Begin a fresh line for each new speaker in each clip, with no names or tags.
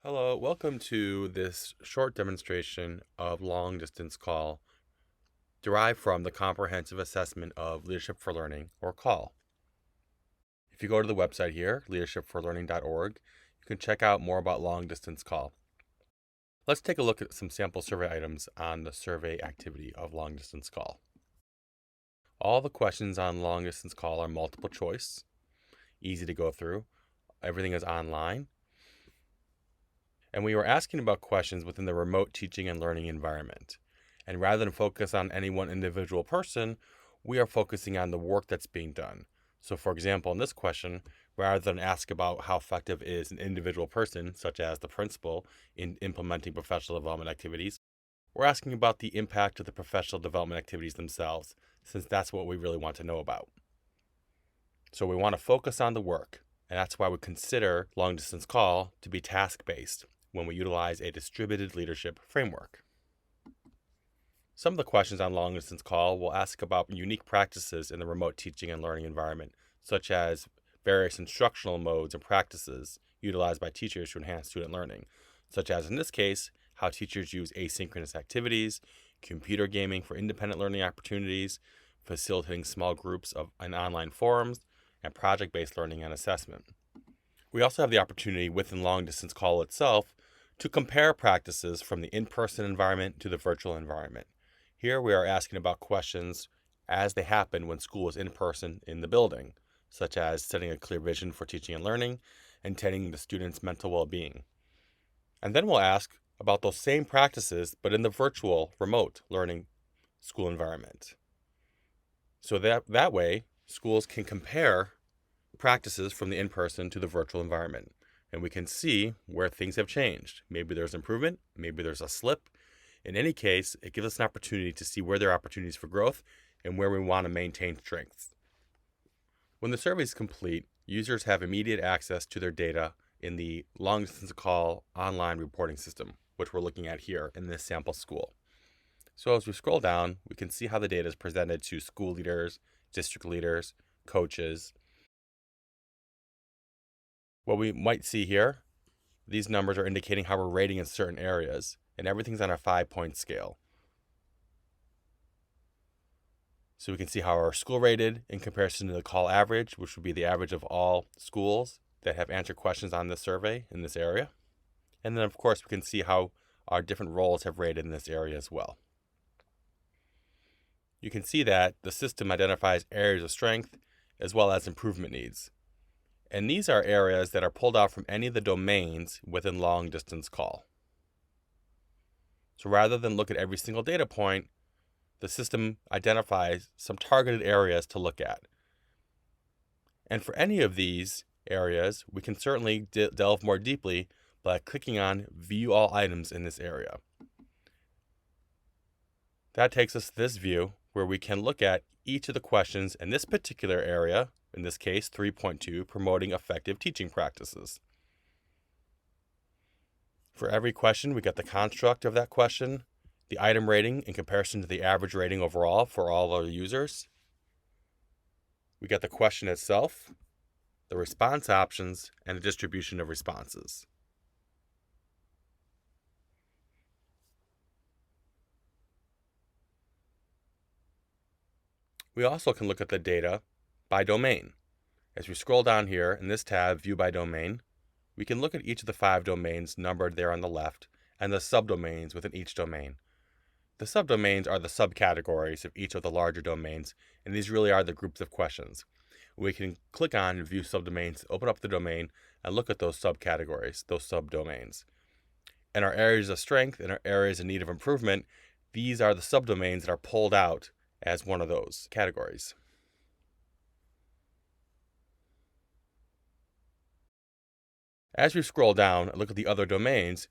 Hello, welcome to this short demonstration of long distance call derived from the Comprehensive Assessment of Leadership for Learning, or CALL. If you go to the website here, leadershipforlearning.org, you can check out more about long distance call. Let's take a look at some sample survey items on the survey activity of long distance call. All the questions on long distance call are multiple choice, easy to go through. Everything is online. And we were asking about questions within the remote teaching and learning environment. And rather than focus on any one individual person, we are focusing on the work that's being done. So for example, in this question, rather than ask about how effective is an individual person, such as the principal, in implementing professional development activities, we're asking about the impact of the professional development activities themselves, since that's what we really want to know about. So we want to focus on the work, and that's why we consider long distance call to be task-based when we utilize a distributed leadership framework. Some of the questions on long distance call will ask about unique practices in the remote teaching and learning environment, such as various instructional modes and practices utilized by teachers to enhance student learning, such as in this case, how teachers use asynchronous activities, computer gaming for independent learning opportunities, facilitating small groups in online forums, and project-based learning and assessment. We also have the opportunity within long distance call itself to compare practices from the in-person environment to the virtual environment. Here we are asking about questions as they happen when school is in person in the building, such as setting a clear vision for teaching and learning and tending the students' mental well-being. And then we'll ask about those same practices, but in the virtual remote learning school environment. So that way, schools can compare practices from the in-person to the virtual environment. And we can see where things have changed. Maybe there's improvement, maybe there's a slip. In any case, it gives us an opportunity to see where there are opportunities for growth and where we want to maintain strengths. When the survey is complete, users have immediate access to their data in the long distance call online reporting system, which we're looking at here in this sample school. So as we scroll down, we can see how the data is presented to school leaders, district leaders, coaches. What we might see here, these numbers are indicating how we're rating in certain areas, and everything's on a 5-point scale. So we can see how our school rated in comparison to the call average, which would be the average of all schools that have answered questions on this survey in this area. And then, of course, we can see how our different roles have rated in this area as well. You can see that the system identifies areas of strength as well as improvement needs. And these are areas that are pulled out from any of the domains within long distance call. So rather than look at every single data point, the system identifies some targeted areas to look at. And for any of these areas, we can certainly delve more deeply by clicking on View All Items in this area. That takes us to this view where we can look at each of the questions in this particular area, in this case 3.2, promoting effective teaching practices. For every question, we get the construct of that question, the item rating in comparison to the average rating overall for all our users. We get the question itself, the response options, and the distribution of responses. We also can look at the data by domain. As we scroll down here in this tab, View by Domain, we can look at each of the 5 domains numbered there on the left and the subdomains within each domain. The subdomains are the subcategories of each of the larger domains, and these really are the groups of questions. We can click on View Subdomains, open up the domain, and look at those subcategories, those subdomains. And our areas of strength and our areas in need of improvement, these are the subdomains that are pulled out as one of those categories. As we scroll down and look at the other domains,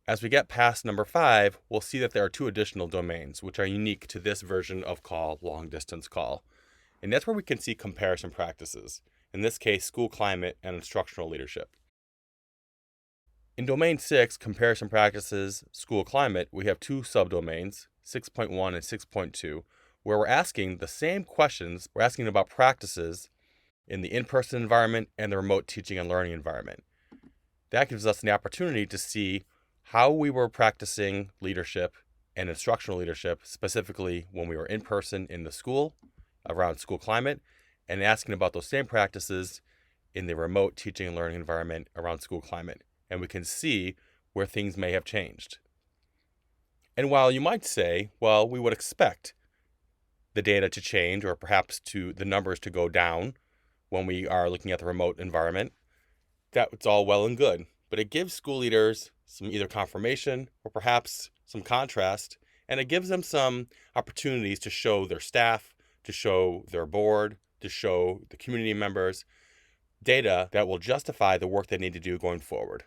as we get past number 5, we'll see that there are 2 additional domains, which are unique to this version of call, long distance call. And that's where we can see comparison practices, in this case, school climate and instructional leadership. In domain 6, comparison practices, school climate, we have 2 subdomains, 6.1 and 6.2, where we're asking the same questions. We're asking about practices in the in-person environment and the remote teaching and learning environment. That gives us the opportunity to see how we were practicing leadership and instructional leadership, specifically when we were in person in the school, around school climate, and asking about those same practices in the remote teaching and learning environment around school climate. And we can see where things may have changed. And while you might say, well, we would expect the data to change or perhaps to the numbers to go down when we are looking at the remote environment, that's all well and good. But it gives school leaders some either confirmation or perhaps some contrast, and it gives them some opportunities to show their staff, to show their board, to show the community members data that will justify the work they need to do going forward.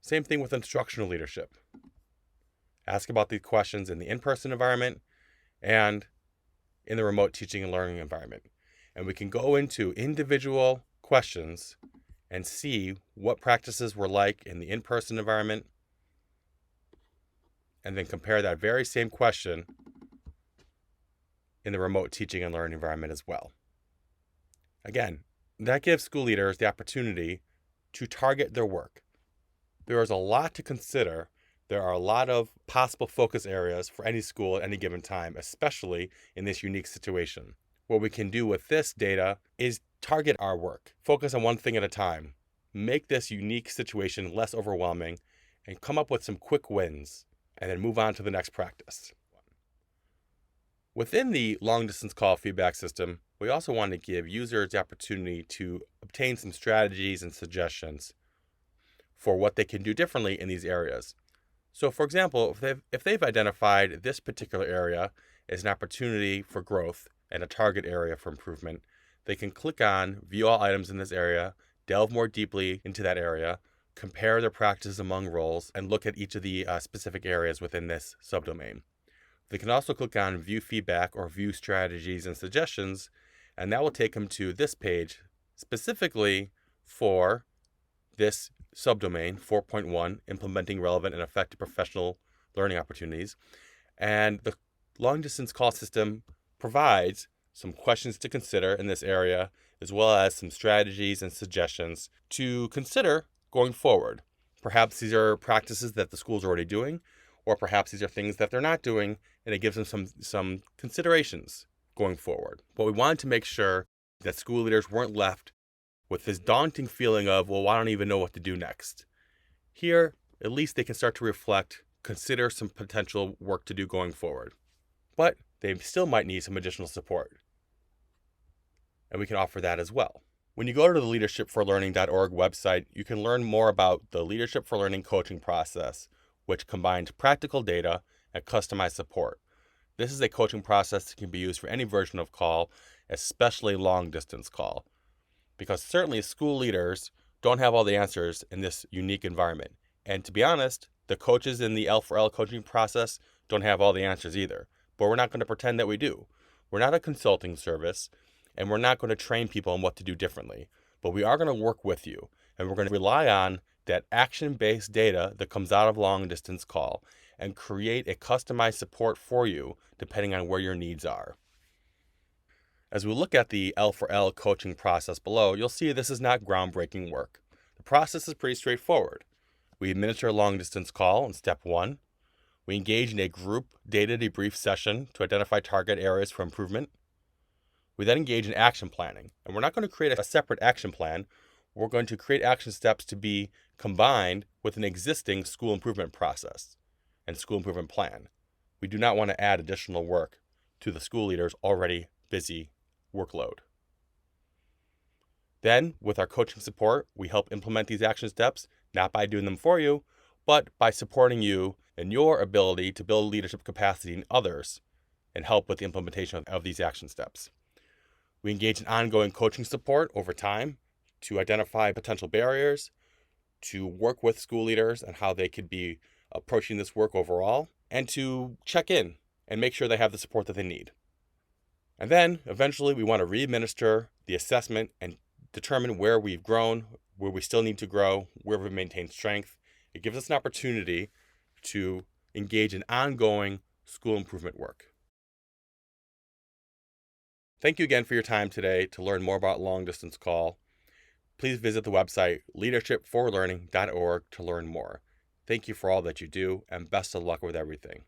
Same thing with instructional leadership. Ask about these questions in the in-person environment and in the remote teaching and learning environment. And we can go into individual questions and see what practices were like in the in-person environment, and then compare that very same question in the remote teaching and learning environment as well. Again, that gives school leaders the opportunity to target their work. There is a lot to consider. There are a lot of possible focus areas for any school at any given time, especially in this unique situation. What we can do with this data is target our work, focus on one thing at a time, make this unique situation less overwhelming, and come up with some quick wins, and then move on to the next practice. Within the long-distance call feedback system, we also want to give users the opportunity to obtain some strategies and suggestions for what they can do differently in these areas. So, for example, if they've identified this particular area as an opportunity for growth and a target area for improvement, they can click on View All Items in this area, delve more deeply into that area, compare their practices among roles, and look at each of the specific areas within this subdomain. They can also click on View Feedback or View Strategies and Suggestions, and that will take them to this page specifically for this subdomain 4.1, Implementing Relevant and Effective Professional Learning Opportunities. And the long distance call system provides some questions to consider in this area, as well as some strategies and suggestions to consider going forward. Perhaps these are practices that the school's already doing, or perhaps these are things that they're not doing, and it gives them some considerations going forward. But we wanted to make sure that school leaders weren't left with this daunting feeling of, well, I don't even know what to do next. Here, at least they can start to reflect, consider some potential work to do going forward. But they still might need some additional support. And we can offer that as well. When you go to the leadershipforlearning.org website, you can learn more about the Leadership for Learning coaching process, which combines practical data and customized support. This is a coaching process that can be used for any version of call, especially long-distance call, because certainly school leaders don't have all the answers in this unique environment. And to be honest, the coaches in the L4L coaching process don't have all the answers either. But we're not going to pretend that we do. We're not a consulting service, and we're not going to train people on what to do differently. But we are going to work with you, and we're going to rely on that action-based data that comes out of long-distance call and create a customized support for you depending on where your needs are. As we look at the L4L coaching process below, you'll see this is not groundbreaking work. The process is pretty straightforward. We administer a long-distance call in step 1. We engage in a group data debrief session to identify target areas for improvement. We then engage in action planning. And we're not going to create a separate action plan. We're going to create action steps to be combined with an existing school improvement process and school improvement plan. We do not want to add additional work to the school leader's already busy workload. Then, with our coaching support, we help implement these action steps, not by doing them for you, but by supporting you in your ability to build leadership capacity in others and help with the implementation of these action steps. We engage in ongoing coaching support over time to identify potential barriers, to work with school leaders and how they could be approaching this work overall, and to check in and make sure they have the support that they need. And then, eventually, we want to re-administer the assessment and determine where we've grown, where we still need to grow, where we've maintained strength. It gives us an opportunity to engage in ongoing school improvement work. Thank you again for your time today to learn more about long distance call. Please visit the website leadershipforlearning.org to learn more. Thank you for all that you do, and best of luck with everything.